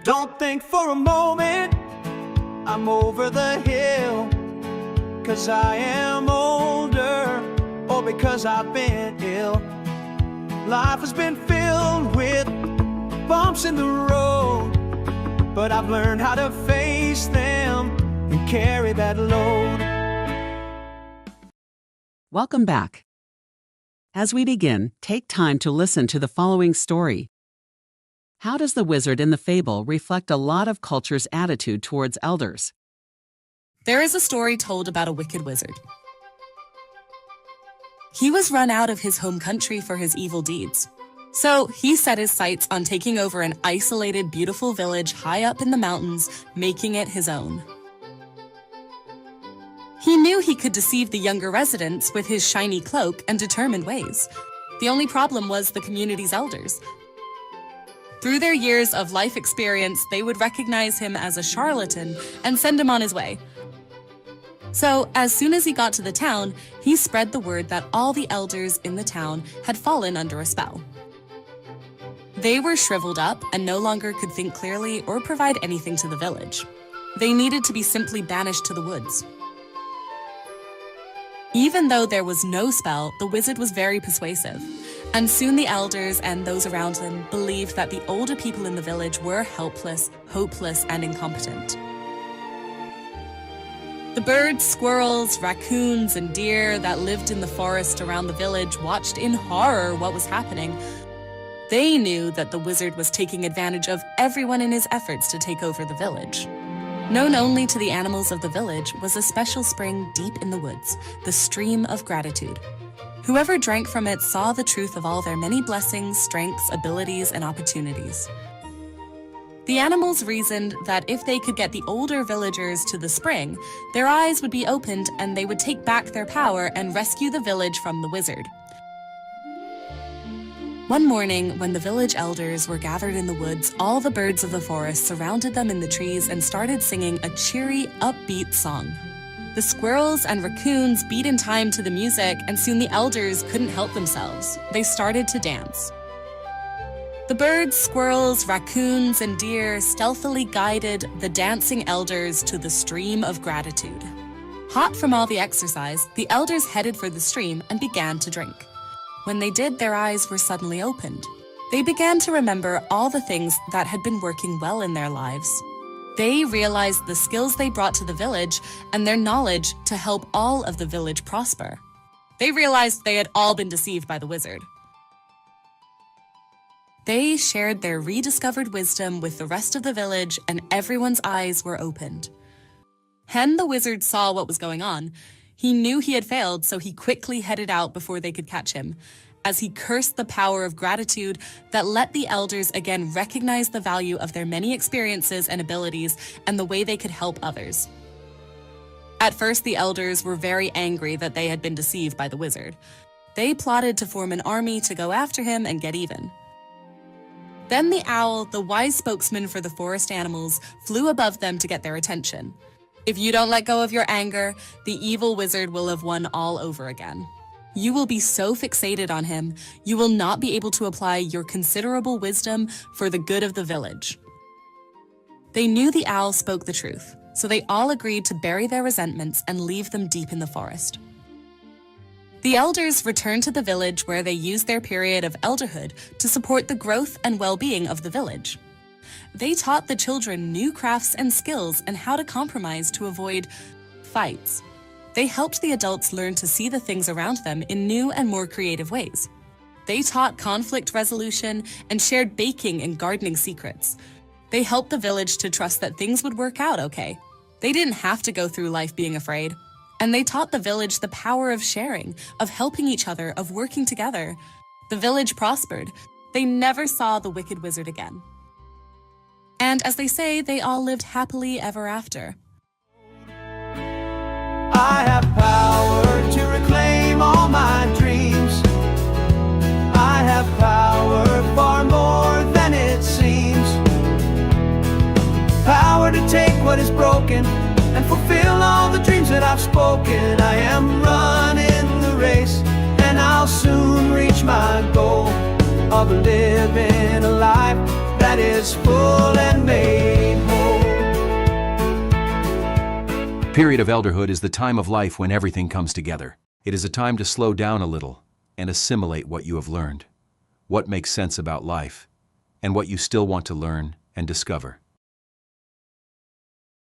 Don't think for a moment I'm over the hill, 'cause I am older, or because I've been ill. Life has been filled with bumps in the road, but I've learned how to face them and carry that load. Welcome back. As we begin, take time to listen to the following story. How does the wizard in the fable reflect a lot of culture's attitude towards elders? There is a story told about a wicked wizard. He was run out of his home country for his evil deeds. So he set his sights on taking over an isolated, beautiful village high up in the mountains, making it his own. He knew he could deceive the younger residents with his shiny cloak and determined ways. The only problem was the community's elders. Through their years of life experience, they would recognize him as a charlatan and send him on his way. So, as soon as he got to the town, he spread the word that all the elders in the town had fallen under a spell. They were shriveled up and no longer could think clearly or provide anything to the village. They needed to be simply banished to the woods. Even though there was no spell, the wizard was very persuasive, and soon the elders and those around them believed that the older people in the village were helpless, hopeless, and incompetent. The birds, squirrels, raccoons, and deer that lived in the forest around the village watched in horror what was happening. They knew that the wizard was taking advantage of everyone in his efforts to take over the village. Known only to the animals of the village was a special spring deep in the woods, the Stream of Gratitude. Whoever drank from it saw the truth of all their many blessings, strengths, abilities, and opportunities. The animals reasoned that if they could get the older villagers to the spring, their eyes would be opened and they would take back their power and rescue the village from the wizard. One morning, when the village elders were gathered in the woods, all the birds of the forest surrounded them in the trees and started singing a cheery, upbeat song. The squirrels and raccoons beat in time to the music, and soon the elders couldn't help themselves. They started to dance. The birds, squirrels, raccoons, and deer stealthily guided the dancing elders to the Stream of Gratitude. Hot from all the exercise, the elders headed for the stream and began to drink. When they did, their eyes were suddenly opened. They began to remember all the things that had been working well in their lives. They realized the skills they brought to the village and their knowledge to help all of the village prosper. They realized they had all been deceived by the wizard. They shared their rediscovered wisdom with the rest of the village, and everyone's eyes were opened. When the wizard saw what was going on, he knew he had failed, so he quickly headed out before they could catch him, as he cursed the power of gratitude that let the elders again recognize the value of their many experiences and abilities and the way they could help others. At first, the elders were very angry that they had been deceived by the wizard. They plotted to form an army to go after him and get even. Then the owl, the wise spokesman for the forest animals, flew above them to get their attention. If you don't let go of your anger, the evil wizard will have won all over again. You will be so fixated on him, you will not be able to apply your considerable wisdom for the good of the village. They knew the owl spoke the truth, so they all agreed to bury their resentments and leave them deep in the forest. The elders returned to the village where they used their period of elderhood to support the growth and well-being of the village. They taught the children new crafts and skills and how to compromise to avoid fights. They helped the adults learn to see the things around them in new and more creative ways. They taught conflict resolution and shared baking and gardening secrets. They helped the village to trust that things would work out okay. They didn't have to go through life being afraid. And they taught the village the power of sharing, of helping each other, of working together. The village prospered. They never saw the wicked wizard again. And as they say, they all lived happily ever after. I have power to reclaim all my dreams. I have power far more than it seems. Power to take what is broken and fulfill all the dreams that I've spoken. I am running the race, and I'll soon reach my goal of living a life that is full and made whole. Period of elderhood is the time of life when everything comes together. It is a time to slow down a little and assimilate what you have learned, what makes sense about life, and what you still want to learn and discover.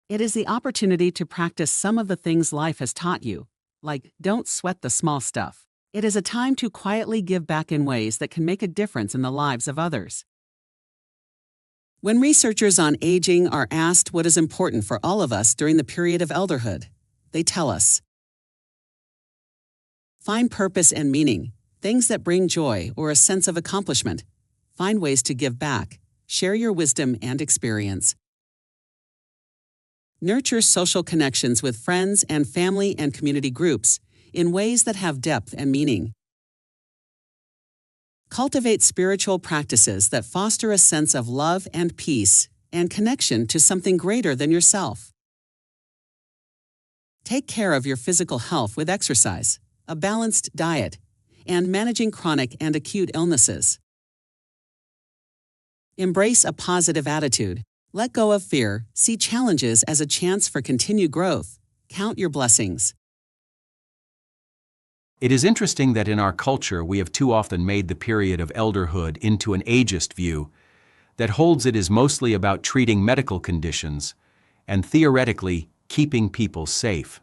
It is the opportunity to practice some of the things life has taught you, like don't sweat the small stuff. It is a time to quietly give back in ways that can make a difference in the lives of others. When researchers on aging are asked what is important for all of us during the period of elderhood, they tell us: find purpose and meaning, things that bring joy or a sense of accomplishment. Find ways to give back, share your wisdom and experience. Nurture social connections with friends and family and community groups in ways that have depth and meaning. Cultivate spiritual practices that foster a sense of love and peace and connection to something greater than yourself. Take care of your physical health with exercise, a balanced diet, and managing chronic and acute illnesses. Embrace a positive attitude. Let go of fear. See challenges as a chance for continued growth. Count your blessings. It is interesting that in our culture we have too often made the period of elderhood into an ageist view that holds it is mostly about treating medical conditions and theoretically keeping people safe.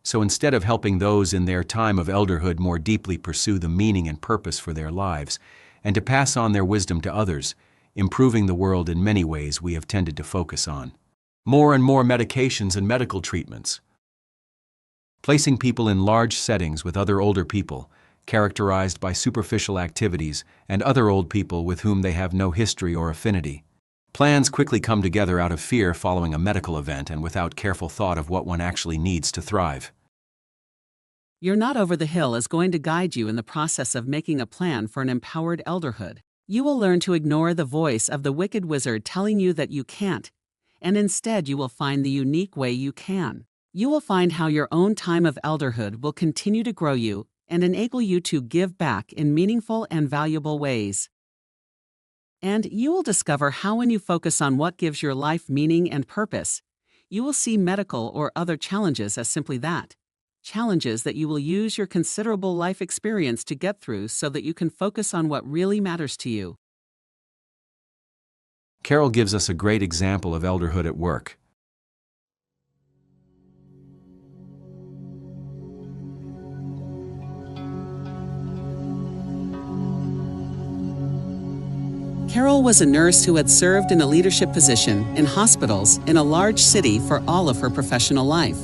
So instead of helping those in their time of elderhood more deeply pursue the meaning and purpose for their lives and to pass on their wisdom to others, improving the world in many ways, we have tended to focus on more and more medications and medical treatments, placing people in large settings with other older people, characterized by superficial activities, and other old people with whom they have no history or affinity. Plans quickly come together out of fear following a medical event and without careful thought of what one actually needs to thrive. You're Not Over the Hill is going to guide you in the process of making a plan for an empowered elderhood. You will learn to ignore the voice of the wicked wizard telling you that you can't, and instead you will find the unique way you can. You will find how your own time of elderhood will continue to grow you and enable you to give back in meaningful and valuable ways. And you will discover how when you focus on what gives your life meaning and purpose, you will see medical or other challenges as simply that. Challenges that you will use your considerable life experience to get through so that you can focus on what really matters to you. Carol gives us a great example of elderhood at work. Carol was a nurse who had served in a leadership position in hospitals in a large city for all of her professional life.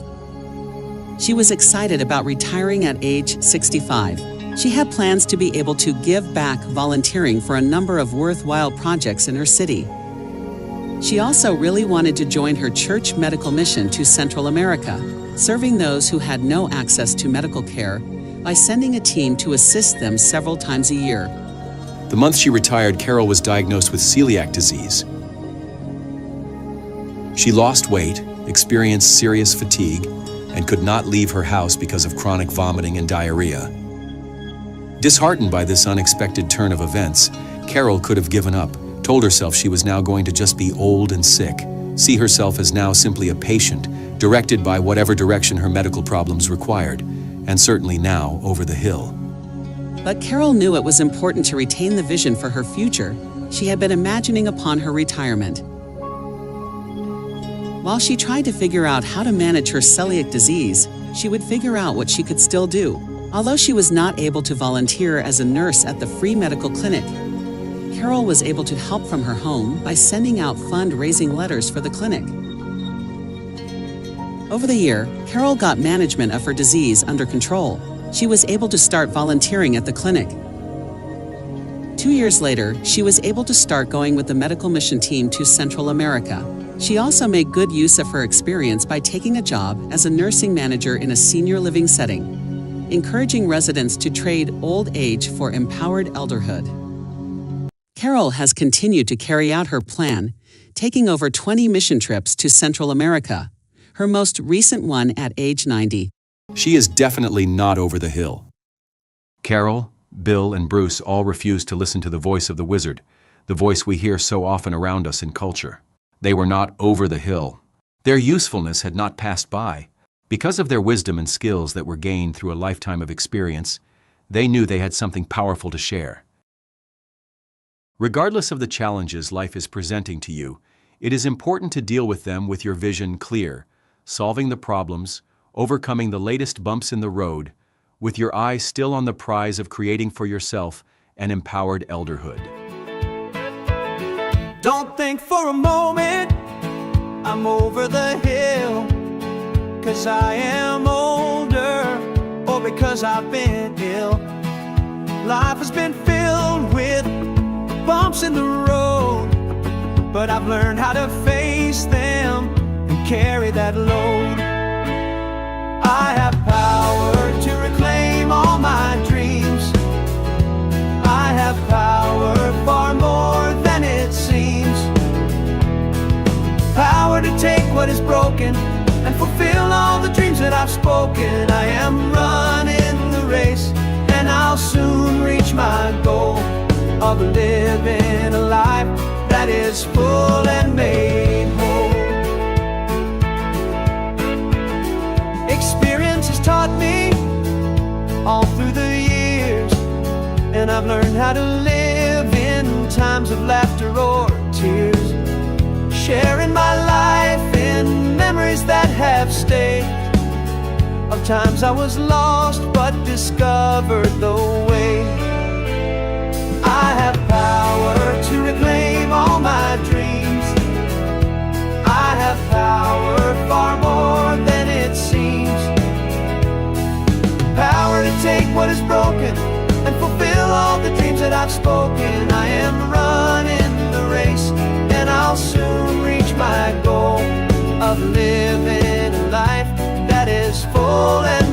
She was excited about retiring at age 65. She had plans to be able to give back volunteering for a number of worthwhile projects in her city. She also really wanted to join her church medical mission to Central America, serving those who had no access to medical care by sending a team to assist them several times a year. The month she retired, Carol was diagnosed with celiac disease. She lost weight, experienced serious fatigue, and could not leave her house because of chronic vomiting and diarrhea. Disheartened by this unexpected turn of events, Carol could have given up, told herself she was now going to just be old and sick, see herself as now simply a patient, directed by whatever direction her medical problems required, and certainly now over the hill. But Carol knew it was important to retain the vision for her future she had been imagining upon her retirement. While she tried to figure out how to manage her celiac disease, she would figure out what she could still do. Although she was not able to volunteer as a nurse at the free medical clinic, Carol was able to help from her home by sending out fundraising letters for the clinic. Over the year, Carol got management of her disease under control. She was able to start volunteering at the clinic. 2 years later, she was able to start going with the medical mission team to Central America. She also made good use of her experience by taking a job as a nursing manager in a senior living setting, encouraging residents to trade old age for empowered elderhood. Carol has continued to carry out her plan, taking over 20 mission trips to Central America, her most recent one at age 90. She is definitely not over the hill. Carol, Bill, and Bruce all refused to listen to the voice of the wizard, the voice we hear so often around us in culture. They were not over the hill. Their usefulness had not passed by. Because of their wisdom and skills that were gained through a lifetime of experience, they knew they had something powerful to share. Regardless of the challenges life is presenting to you, it is important to deal with them with your vision clear, solving the problems, overcoming the latest bumps in the road, with your eyes still on the prize of creating for yourself an empowered elderhood. Don't think for a moment I'm over the hill, 'cause I am older, or because I've been ill. Life has been filled with bumps in the road, but I've learned how to face them and carry that load. I have power to reclaim all my dreams. I have power far more than it seems. Power to take what is broken and fulfill all the dreams that I've spoken. I am running the race, and I'll soon reach my goal of living a life that is full and made whole. Experience has taught me all through the years, and I've learned how to live in times of laughter or tears, sharing my life in memories that have stayed, of times I was lost but discovered the way. I have power to reclaim all my dreams. I have power far more than it seems. Power to take what is broken and fulfill all the dreams that I've spoken. I am running the race, and I'll soon reach my goal of living a life that is full and